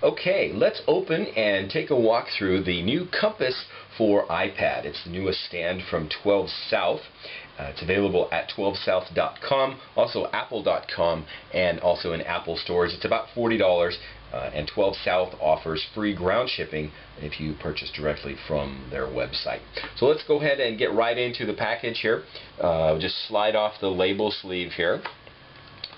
Okay, let's open and take a walk through the new compass for iPad. It's the newest stand from 12South. It's available at twelvesouth.com, also apple.com, and also in Apple stores. It's about $40, and 12South offers free ground shipping if you purchase directly from their website. So let's go ahead and get right into the package here. Just slide off the label sleeve here,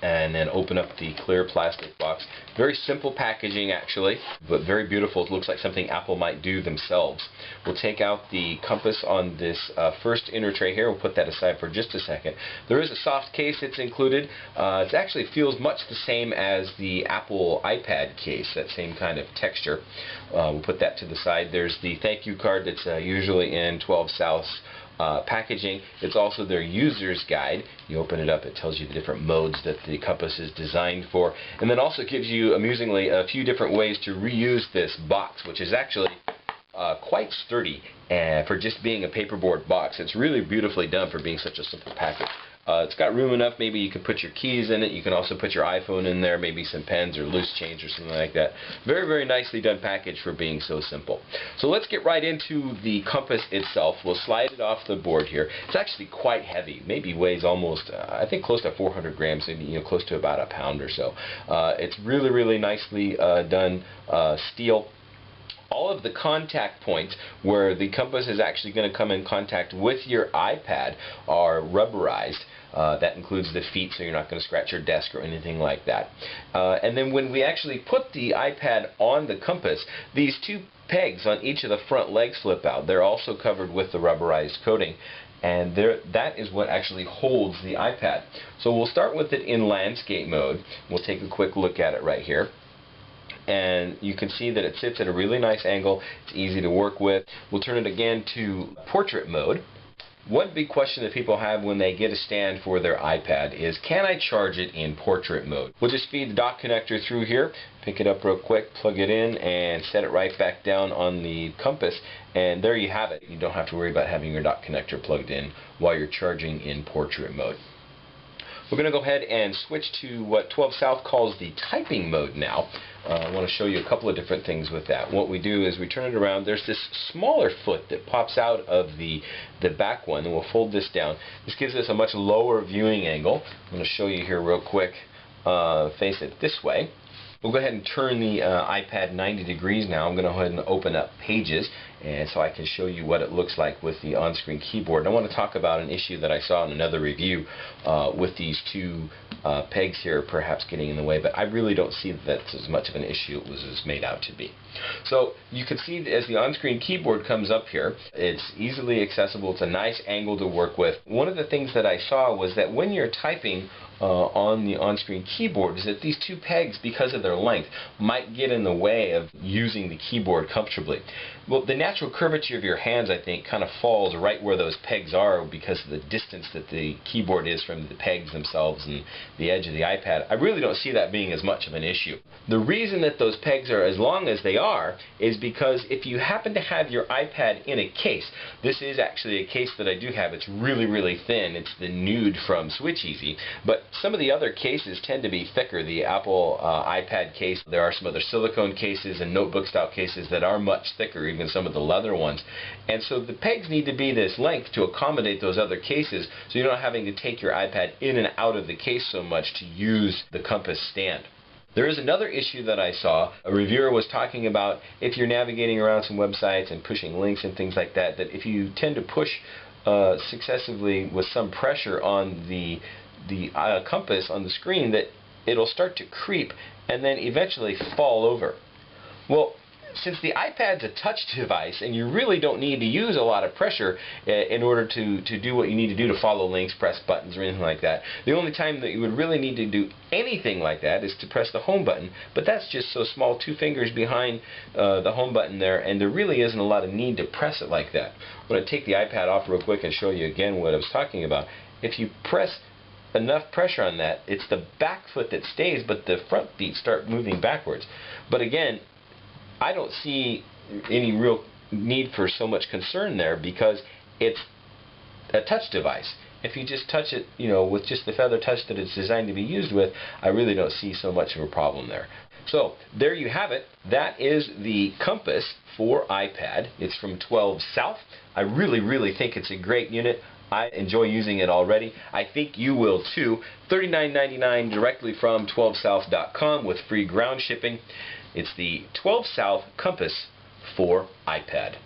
and then open up the clear plastic box. Very simple packaging actually, but very beautiful. It looks like something Apple might do themselves. We'll take out the compass on this first inner tray here. We'll put that aside for just a second. There is a soft case that's included. It actually feels much the same as the Apple iPad case, that same kind of texture. We'll put that to the side. There's the thank you card that's usually in 12South's packaging. It's also their user's guide. You open it up, it tells you the different modes that the compass is designed for, and then also gives you, amusingly, a few different ways to reuse this box, which is actually quite sturdy for just being a paperboard box. It's really beautifully done for being such a simple package. It's got room enough, maybe you can put your keys in it. You can also put your iPhone in there, maybe some pens or loose change or something like that. Very, very nicely done package for being so simple. So let's get right into the compass itself. We'll slide it off the board here. It's actually quite heavy. Maybe weighs almost, I think close to 400 grams, maybe close to about a pound or so. It's really, really nicely done steel. All of the contact points where the compass is actually going to come in contact with your iPad are rubberized. That includes the feet, so you're not going to scratch your desk or anything like that. And then when we actually put the iPad on the compass, these two pegs on each of the front legs flip out. They're also covered with the rubberized coating, and that is what actually holds the iPad. So we'll start with it in landscape mode. We'll take a quick look at it right here. And you can see that it sits at a really nice angle. It's easy to work with. We'll turn it again to portrait mode. One big question that people have when they get a stand for their iPad is, can I charge it in portrait mode? We'll just feed the dock connector through here, pick it up real quick, plug it in, and set it right back down on the compass, and there you have it. You don't have to worry about having your dock connector plugged in while you're charging in portrait mode. We're going to go ahead and switch to what 12South calls the typing mode now. I want to show you a couple of different things with that. What we do is we turn it around. There's this smaller foot that pops out of the back one, and we'll fold this down. This gives us a much lower viewing angle. I'm going to show you here real quick. Face it this way. We'll go ahead and turn the iPad 90 degrees now. I'm going to go ahead and open up Pages, and so I can show you what it looks like with the on-screen keyboard. And I want to talk about an issue that I saw in another review with these two pegs here perhaps getting in the way, but I really don't see that that's as much of an issue as it was made out to be. So you can see that as the on-screen keyboard comes up here, it's easily accessible. It's a nice angle to work with. One of the things that I saw was that when you're typing on the on-screen keyboard is that these two pegs, because of their length, might get in the way of using the keyboard comfortably. Well, the natural curvature of your hands, I think, kind of falls right where those pegs are because of the distance that the keyboard is from the pegs themselves and the edge of the iPad. I really don't see that being as much of an issue. The reason that those pegs are as long as they are is because if you happen to have your iPad in a case, this is actually a case that I do have. It's really, really thin. It's the Nude from SwitchEasy, but some of the other cases tend to be thicker. The Apple iPad case, there are some other silicone cases and notebook style cases that are much thicker, even some of the leather ones. And so the pegs need to be this length to accommodate those other cases, so you're not having to take your iPad in and out of the case so much to use the compass stand. There is another issue that I saw. A reviewer was talking about if you're navigating around some websites and pushing links and things like that, that if you tend to push successively with some pressure on the compass on the screen, that it'll start to creep and then eventually fall over. Well, since the iPad's a touch device and you really don't need to use a lot of pressure in order to do what you need to do to follow links, press buttons, or anything like that, the only time that you would really need to do anything like that is to press the home button, but that's just so small, 2 fingers behind the home button there, and there really isn't a lot of need to press it like that. I'm going to take the iPad off real quick and show you again what I was talking about. If you press enough pressure on that, it's the back foot that stays, but the front feet start moving backwards. But again, I don't see any real need for so much concern there because it's a touch device. If you just touch it, with just the feather touch that it's designed to be used with, I really don't see so much of a problem there. So there you have it. That is the compass for iPad. It's from 12 South. I really think it's a great unit. I enjoy using it already. I think you will too. $39.99 directly from twelvesouth.com with free ground shipping. It's the 12 South compass for iPad.